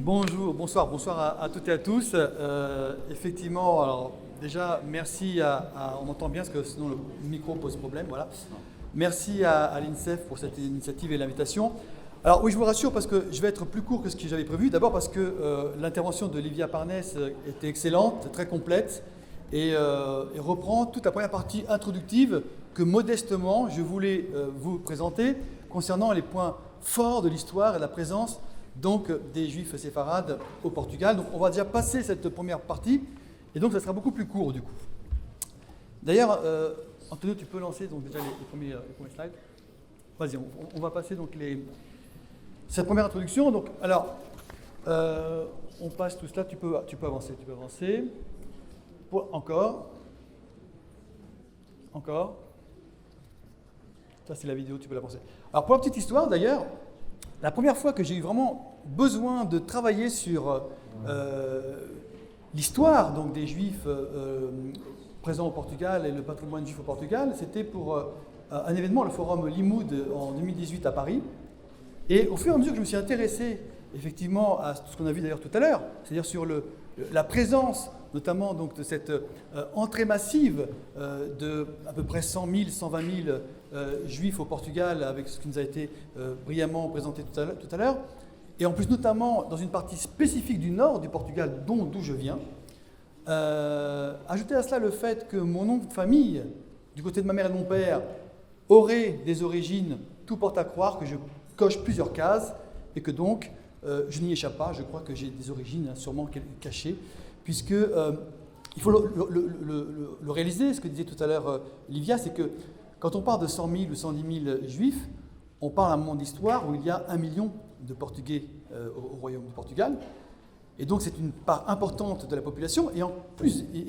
Bonsoir à toutes et à tous. Effectivement, alors déjà, merci on m'entend bien parce que sinon le micro pose problème, voilà. Merci à l'INSEF pour cette initiative et l'invitation. Alors oui, je vous rassure parce que je vais être plus court que ce que j'avais prévu. D'abord parce que l'intervention de Livia Parnès était excellente, très complète et reprend toute la première partie introductive que modestement je voulais vous présenter concernant les points forts de l'histoire et la présence donc des Juifs séfarades au Portugal. Donc on va déjà passer cette première partie et donc ça sera beaucoup plus court du coup. D'ailleurs, Antonio, tu peux lancer donc déjà les premiers slides. Vas-y, on va passer donc cette première introduction. Donc alors, on passe tout cela. Tu peux avancer, Encore. Ça c'est la vidéo, tu peux l'avancer. Alors pour la petite histoire d'ailleurs. La première fois que j'ai eu vraiment besoin de travailler sur l'histoire donc, des Juifs présents au Portugal et le patrimoine juif au Portugal, c'était pour un événement, le Forum Limoud en 2018 à Paris. Et au fur et à mesure que je me suis intéressé effectivement à tout ce qu'on a vu d'ailleurs tout à l'heure, c'est-à-dire sur la présence notamment donc, de cette entrée massive de à peu près 100 000, 120 000 juifs au Portugal, avec ce qui nous a été brillamment présenté tout à l'heure, et en plus notamment dans une partie spécifique du nord du Portugal, d'où je viens. Ajouter à cela le fait que mon nom de famille, du côté de ma mère et de mon père, aurait des origines, tout porte à croire que je coche plusieurs cases, et que donc je n'y échappe pas, je crois que j'ai des origines sûrement cachées, puisque il faut le réaliser, ce que disait tout à l'heure Livia, c'est que quand on parle de 100 000 ou 110 000 juifs, on parle à un moment d'histoire où il y a 1 million de Portugais au royaume du Portugal, et donc c'est une part importante de la population, et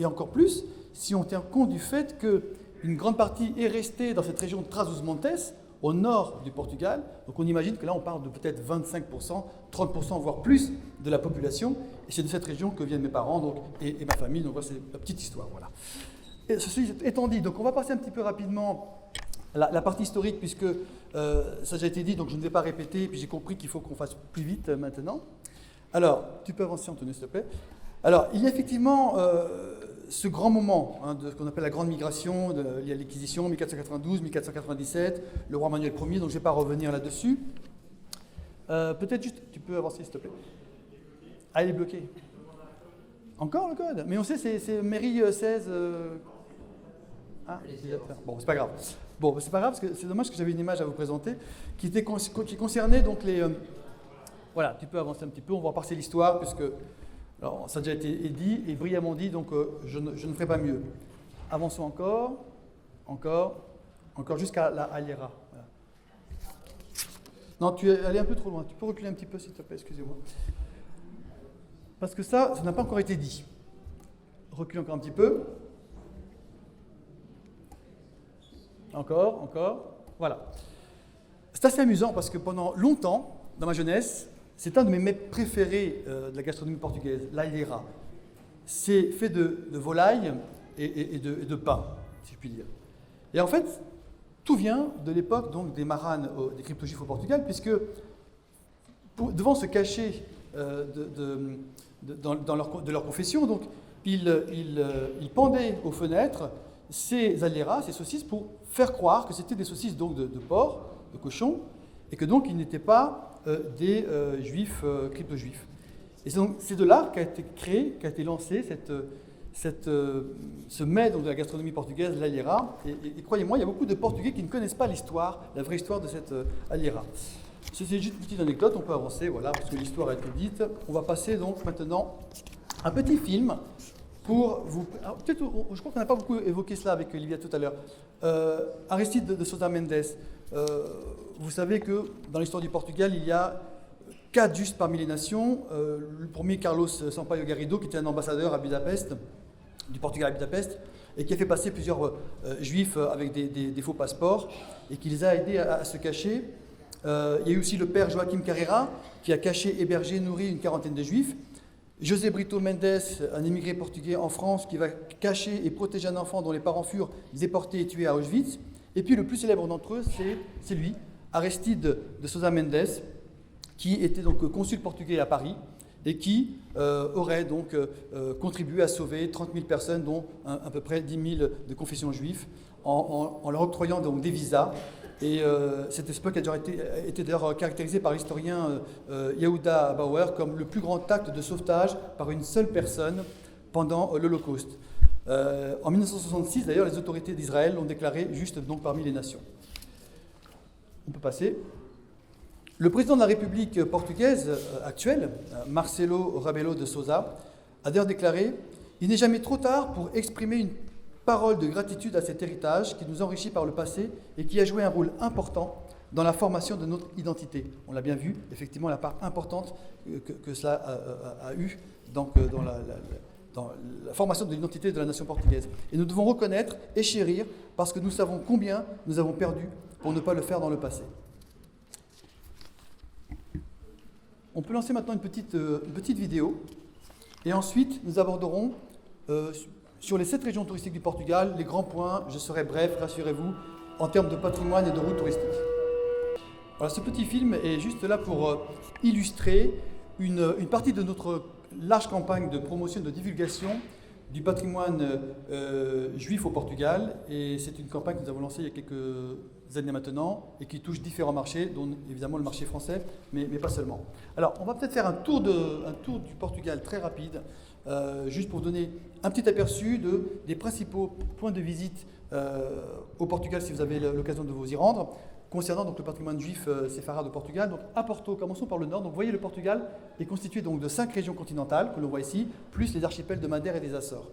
encore plus si on tient compte du fait qu'une grande partie est restée dans cette région de Trás-os-Montes, au nord du Portugal. Donc on imagine que là on parle de peut-être 25%, 30%, voire plus de la population. Et c'est de cette région que viennent mes parents donc, et ma famille. Donc voilà, c'est la petite histoire. Voilà. Et ceci étant dit, donc on va passer un petit peu rapidement la partie historique, puisque ça a déjà été dit, donc je ne vais pas répéter, puis j'ai compris qu'il faut qu'on fasse plus vite maintenant. Alors, tu peux avancer Antonio, s'il te plaît. Alors, il y a effectivement ce grand moment de ce qu'on appelle la Grande Migration, il y a l'Inquisition, 1492, 1497, le roi Manuel Ier, donc je ne vais pas revenir là-dessus. Peut-être juste, tu peux avancer s'il te plaît. Ah, il est bloqué. Encore le code? Mais on sait, c'est mairie 16... Ah, bon, c'est pas grave. Bon, c'est pas grave, parce que c'est dommage que j'avais une image à vous présenter qui concernait donc les... Voilà, tu peux avancer un petit peu, on va passer l'histoire, puisque... Alors, ça a déjà été dit et brillamment dit, donc je ne ferai pas mieux. Avançons encore, jusqu'à la Aliera. Voilà. Non, tu es allé un peu trop loin. Tu peux reculer un petit peu, s'il te plaît, excusez-moi. Parce que ça n'a pas encore été dit. Recule encore un petit peu. Encore. Voilà. C'est assez amusant parce que pendant longtemps, dans ma jeunesse, c'est un de mes mets préférés de la gastronomie portugaise, l'alheira. C'est fait de volaille et de pain, si je puis dire. Et en fait, tout vient de l'époque donc, des maranes, des crypto-juifs au Portugal, puisque devant se cacher de leur confession, donc, ils pendaient aux fenêtres ces alheiras, ces saucisses, pour faire croire que c'était des saucisses donc, de porc, de cochon, et que donc ils n'étaient pas des juifs, crypto-juifs. Et c'est de là qu'a été lancé ce mets donc, de la gastronomie portugaise, l'alheira. Et croyez-moi, il y a beaucoup de Portugais qui ne connaissent pas l'histoire, la vraie histoire de cette alheira. C'est juste une petite anecdote, on peut avancer, voilà, parce que l'histoire a été dite. On va passer donc maintenant un petit film pour vous... Peut-être, je crois qu'on n'a pas beaucoup évoqué cela avec Livia tout à l'heure. Aristide de Sousa Mendes. Vous savez que dans l'histoire du Portugal, il y a 4 justes parmi les nations. Le premier, Carlos Sampaio Garrido, qui était un ambassadeur à Budapest, du Portugal à Budapest, et qui a fait passer plusieurs juifs avec des faux passeports, et qui les a aidés à se cacher. Il y a eu aussi le père Joaquim Carreira, qui a caché, hébergé, nourri une quarantaine de juifs. José Brito Mendes, un immigré portugais en France, qui va cacher et protéger un enfant dont les parents furent déportés et tués à Auschwitz. Et puis le plus célèbre d'entre eux, c'est lui, Aristide de Sousa Mendes, qui était donc consul portugais à Paris, et qui aurait donc contribué à sauver 30 000 personnes, dont à peu près 10 000 de confession juive, en leur octroyant donc des visas. Et cet exploit a déjà été d'ailleurs caractérisé par l'historien Yehuda Bauer comme le plus grand acte de sauvetage par une seule personne pendant l'Holocauste. En 1966, d'ailleurs, les autorités d'Israël l'ont déclaré juste donc parmi les nations. On peut passer. Le président de la République portugaise actuelle, Marcelo Rebelo de Sousa, a d'ailleurs déclaré « Il n'est jamais trop tard pour exprimer une parole de gratitude à cet héritage qui nous enrichit par le passé et qui a joué un rôle important dans la formation de notre identité. » On l'a bien vu, effectivement, la part importante que cela a eu dans la formation de l'identité de la nation portugaise. Et nous devons reconnaître et chérir parce que nous savons combien nous avons perdu pour ne pas le faire dans le passé. On peut lancer maintenant une petite vidéo et ensuite nous aborderons sur les 7 régions touristiques du Portugal les grands points. Je serai bref, rassurez-vous, en termes de patrimoine et de routes touristiques. Voilà, ce petit film est juste là pour illustrer une partie de notre large campagne de promotion et de divulgation du patrimoine juif au Portugal. Et c'est une campagne que nous avons lancée il y a quelques années maintenant et qui touche différents marchés, dont évidemment le marché français, mais pas seulement. Alors, on va peut-être faire un tour du Portugal très rapide, juste pour vous donner un petit aperçu des principaux points de visite au Portugal si vous avez l'occasion de vous y rendre. Concernant donc le patrimoine juif séfarade au Portugal, donc à Porto, commençons par le nord. Donc vous voyez, le Portugal est constitué donc de 5 régions continentales que l'on voit ici, plus les archipels de Madère et des Açores.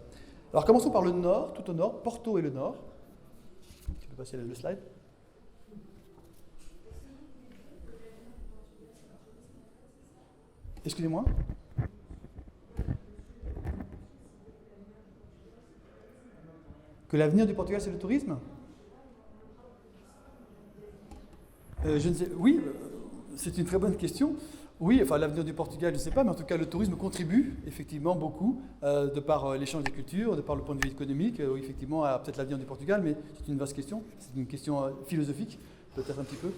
Alors commençons par le nord, tout au nord. Porto est le nord. Tu peux passer le slide. Excusez-moi. Que l'avenir du Portugal, c'est le tourisme ? Je ne sais, oui, c'est une très bonne question. Oui, enfin l'avenir du Portugal, je ne sais pas, mais en tout cas le tourisme contribue effectivement beaucoup de par l'échange des cultures, de par le point de vue économique, effectivement à peut-être l'avenir du Portugal, mais c'est une vaste question, c'est une question philosophique, peut-être un petit peu.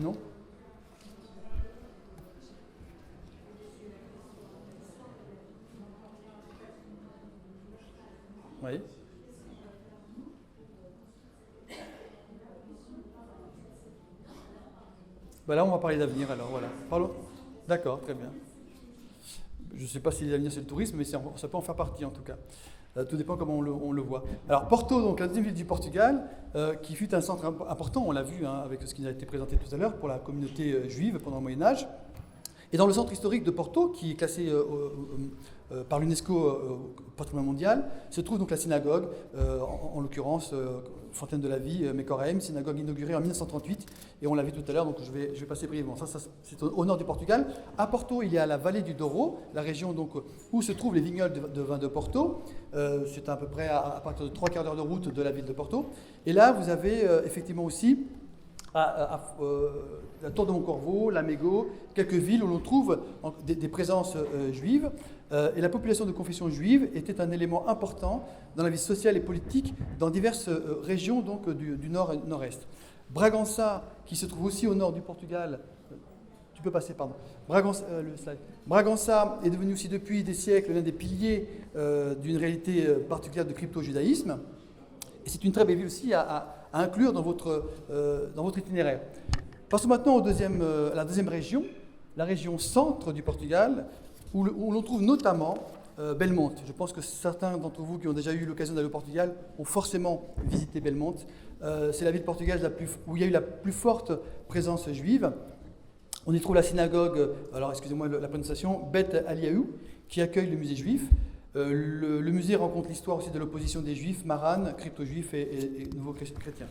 Non ? Oui. Ben là, on va parler d'avenir, alors voilà. Parlons. D'accord, très bien. Je ne sais pas si l'avenir c'est le tourisme, mais ça peut en faire partie en tout cas. Tout dépend comment on le voit. Alors Porto, donc la deuxième ville du Portugal, qui fut un centre important, on l'a vu avec ce qui a été présenté tout à l'heure, pour la communauté juive pendant le Moyen-Âge. Et dans le centre historique de Porto, qui est classé par l'UNESCO patrimoine mondial, se trouve donc la synagogue, en l'occurrence Fontaine de la Vie, Mekorheim, synagogue inaugurée en 1938, et on l'a vu tout à l'heure, donc je vais passer brièvement. Ça c'est au nord du Portugal. À Porto, il y a la vallée du Douro, la région donc, où se trouvent les vignobles de vin de Porto. C'est à peu près à partir de 3 quarts d'heure de route de la ville de Porto. Et là, vous avez effectivement aussi la Tour de Moncorvo, Lamego, quelques villes où l'on trouve des présences juives. Et la population de confession juive était un élément important dans la vie sociale et politique dans diverses régions donc, du nord et nord-est. Bragança, qui se trouve aussi au nord du Portugal, tu peux passer, pardon. Bragança est devenu aussi depuis des siècles l'un des piliers d'une réalité particulière de crypto-judaïsme. Et c'est une très belle ville aussi à inclure dans votre itinéraire. Passons maintenant à la deuxième région, la région centre du Portugal, où l'on trouve notamment Belmonte. Je pense que certains d'entre vous qui ont déjà eu l'occasion d'aller au Portugal ont forcément visité Belmonte. C'est la ville portugaise où il y a eu la plus forte présence juive. On y trouve la synagogue, alors excusez-moi la prononciation, Bet Aliaou, qui accueille le musée juif. Le musée rencontre l'histoire aussi de l'opposition des juifs, Maran, crypto-juifs et nouveaux chrétiens.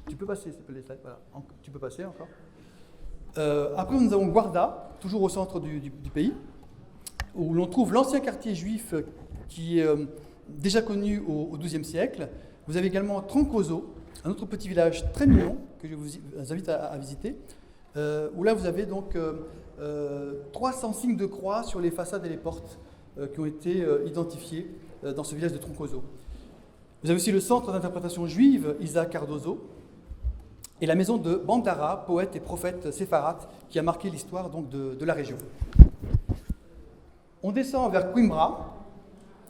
Tu peux passer, s'il te plaît, les slides. Voilà. Tu peux passer encore. Après, nous avons Guarda, toujours au centre du pays, où l'on trouve l'ancien quartier juif qui est déjà connu au XIIe siècle. Vous avez également Troncoso, un autre petit village très mignon que je vous invite à visiter, où là vous avez donc 300 signes de croix sur les façades et les portes qui ont été identifiés dans ce village de Troncoso. Vous avez aussi le centre d'interprétation juive Isaac Cardozo, et la maison de Bandara, poète et prophète séfarade, qui a marqué l'histoire donc de la région. On descend vers Coimbra,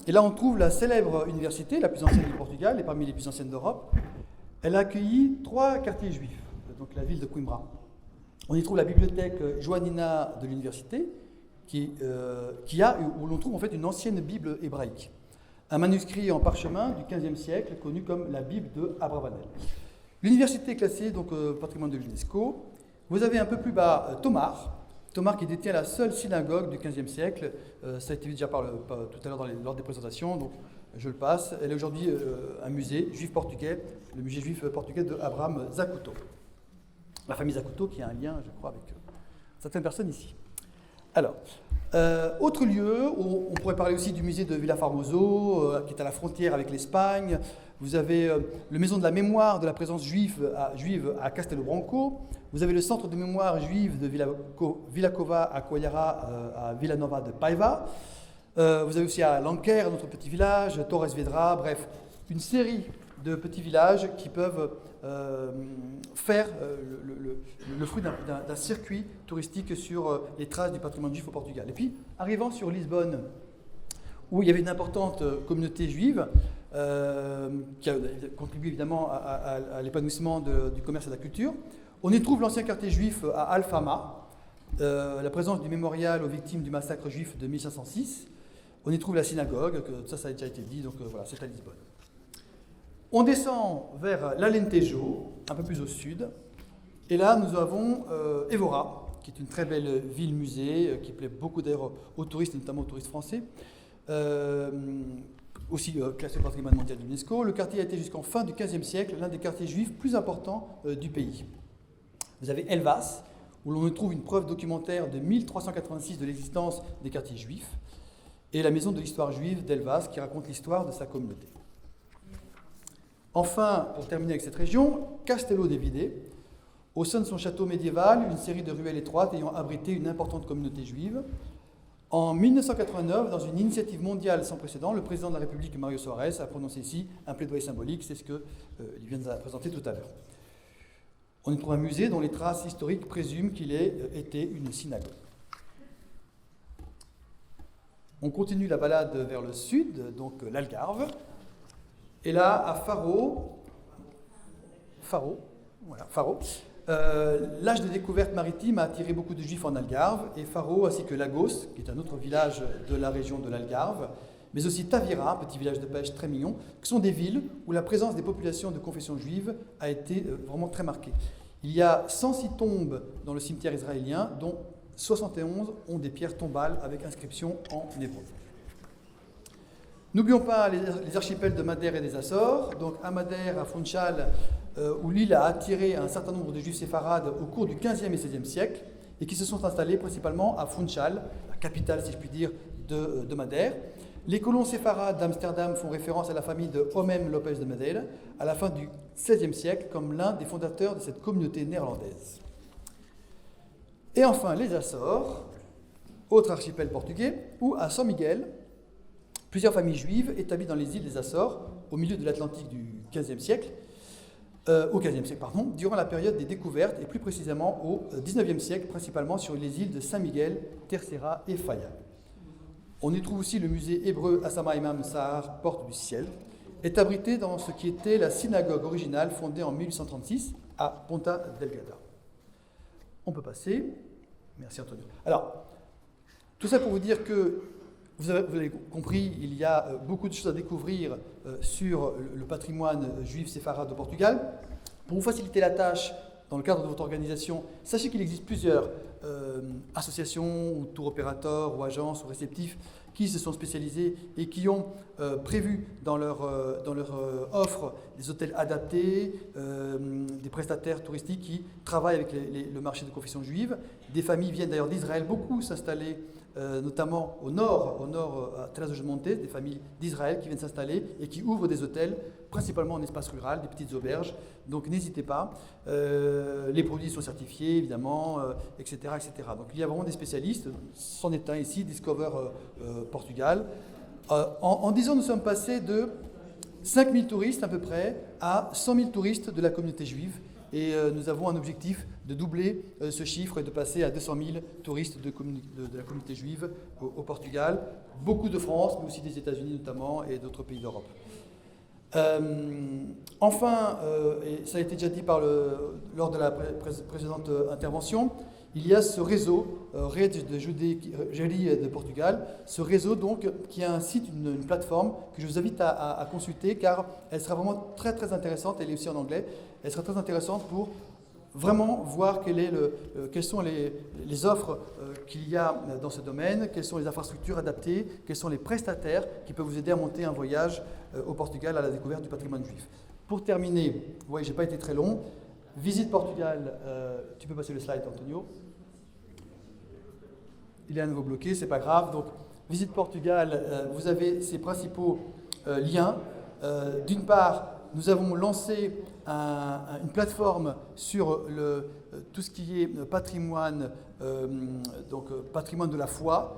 et là on trouve la célèbre université, la plus ancienne du Portugal et parmi les plus anciennes d'Europe. Elle a accueilli 3 quartiers juifs, donc la ville de Coimbra. On y trouve la bibliothèque Joannina de l'université, où l'on trouve en fait une ancienne Bible hébraïque. Un manuscrit en parchemin du XVe siècle, connu comme la Bible de Abravanel. L'université est classée donc patrimoine de l'UNESCO. Vous avez un peu plus bas Tomar qui détient la seule synagogue du XVe siècle. Ça a été dit déjà tout à l'heure lors des présentations, donc je le passe. Elle est aujourd'hui un musée juif portugais, le musée juif portugais de Abraham Zacuto. La famille Zacuto qui a un lien, je crois, avec certaines personnes ici. Alors, autre lieu, on pourrait parler aussi du musée de Villaformoso, qui est à la frontière avec l'Espagne. Vous avez le maison de la mémoire de la présence juive à Castelo Branco. Vous avez le centre de mémoire juive de Villacova à Coiara, à Villanova de Paiva. Vous avez aussi à Lanquer, notre petit village, Torres Vedra, bref, une série de petits villages qui peuvent faire le fruit d'un circuit touristique sur les traces du patrimoine juif au Portugal. Et puis, arrivant sur Lisbonne, où il y avait une importante communauté juive, qui a contribué évidemment à l'épanouissement du commerce et de la culture, on y trouve l'ancien quartier juif à Alfama, la présence du mémorial aux victimes du massacre juif de 1506. On y trouve la synagogue, ça a déjà été dit, donc voilà, c'est à Lisbonne. On descend vers l'Alentejo, un peu plus au sud, et là nous avons Évora, qui est une très belle ville-musée, qui plaît beaucoup d'ailleurs aux touristes, et notamment aux touristes français, aussi classé patrimoine mondial de l'UNESCO. Le quartier a été jusqu'en fin du XVe siècle l'un des quartiers juifs plus importants du pays. Vous avez Elvas, où l'on trouve une preuve documentaire de 1386 de l'existence des quartiers juifs, et la maison de l'histoire juive d'Elvas, qui raconte l'histoire de sa communauté. Enfin, pour terminer avec cette région, Castelo de Vide, au sein de son château médiéval, une série de ruelles étroites ayant abrité une importante communauté juive. En 1989, dans une initiative mondiale sans précédent, le président de la République, Mario Soares, a prononcé ici un plaidoyer symbolique, c'est ce qu'il vient de présenter tout à l'heure. On y trouve un musée dont les traces historiques présument qu'il ait été une synagogue. On continue la balade vers le sud, donc l'Algarve. Et là, à Faro, l'âge de découverte maritime a attiré beaucoup de juifs en Algarve, et Faro ainsi que Lagos, qui est un autre village de la région de l'Algarve, mais aussi Tavira, petit village de pêche très mignon, qui sont des villes où la présence des populations de confession juive a été vraiment très marquée. Il y a 106 tombes dans le cimetière israélien, dont 71 ont des pierres tombales avec inscription en hébreu. N'oublions pas les archipels de Madère et des Açores. Donc à Madère, à Funchal, où l'île a attiré un certain nombre de juifs séfarades au cours du XVe et XVIe siècle, et qui se sont installés principalement à Funchal, la capitale, si je puis dire, de Madère. Les colons séfarades d'Amsterdam font référence à la famille de Homem Lopes de Madeira, à la fin du XVIe siècle, comme l'un des fondateurs de cette communauté néerlandaise. Et enfin, les Açores, autre archipel portugais, où à San Miguel, plusieurs familles juives établies dans les îles des Açores, au milieu de l'Atlantique du XVe siècle, durant la période des découvertes, et plus précisément au XIXe siècle, principalement sur les îles de Saint-Miguel, Terceira et Faya. On y trouve aussi le musée hébreu Assama Imam Sahar, Porte du Ciel, est abrité dans ce qui était la synagogue originale fondée en 1836 à Ponta Delgada. On peut passer. Merci Antonio. Alors, tout ça pour vous dire que vous avez compris, il y a beaucoup de choses à découvrir sur le patrimoine juif séfarade au Portugal. Pour vous faciliter la tâche, dans le cadre de votre organisation, sachez qu'il existe plusieurs associations ou tour opérateurs ou agences ou réceptifs qui se sont spécialisés et qui ont prévu dans leur offre des hôtels adaptés, des prestataires touristiques qui travaillent avec le marché de confession juive. Des familles viennent d'ailleurs d'Israël beaucoup s'installer, notamment au nord à Terras de Montes, des familles d'Israël qui viennent s'installer et qui ouvrent des hôtels, principalement en espace rural, des petites auberges. Donc n'hésitez pas. Les produits sont certifiés, évidemment, etc., etc. Donc il y a vraiment des spécialistes. C'en est un ici, Discover Portugal. En 10 ans, nous sommes passés de 5 000 touristes à peu près à 100 000 touristes de la communauté juive et nous avons un objectif de doubler ce chiffre et de passer à 200 000 touristes de la communauté juive au Portugal, beaucoup de France, mais aussi des États-Unis notamment et d'autres pays d'Europe. Enfin, et ça a été déjà dit lors de la précédente intervention, il y a ce réseau, Rede de Judée de Portugal, ce réseau donc qui est un site, une plateforme que je vous invite à consulter car elle sera vraiment très très intéressante, elle est aussi en anglais, elle sera très intéressante pour vraiment voir quelles sont les offres qu'il y a dans ce domaine, quelles sont les infrastructures adaptées, quels sont les prestataires qui peuvent vous aider à monter un voyage au Portugal à la découverte du patrimoine juif. Pour terminer, vous voyez, je n'ai pas été très long, Visite Portugal, tu peux passer le slide Antonio. Il est à nouveau bloqué, c'est pas grave. Donc, Visite Portugal, vous avez ses principaux liens. D'une part, nous avons lancé une plateforme sur tout ce qui est patrimoine, patrimoine de la foi,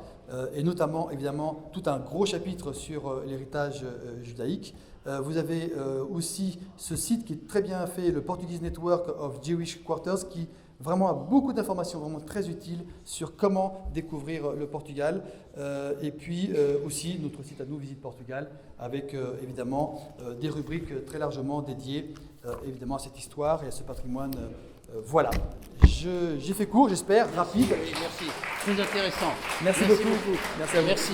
et notamment, évidemment, tout un gros chapitre sur l'héritage judaïque. Vous avez aussi ce site qui est très bien fait, le Portuguese Network of Jewish Quarters, qui vraiment a beaucoup d'informations vraiment très utiles sur comment découvrir le Portugal. Et puis aussi notre site à nous, Visite Portugal, avec évidemment des rubriques très largement dédiées évidemment à cette histoire et à ce patrimoine. Voilà. J'ai fait court, j'espère, rapide. Merci. Très intéressant. Merci beaucoup. Merci à vous. Merci à vous. Merci.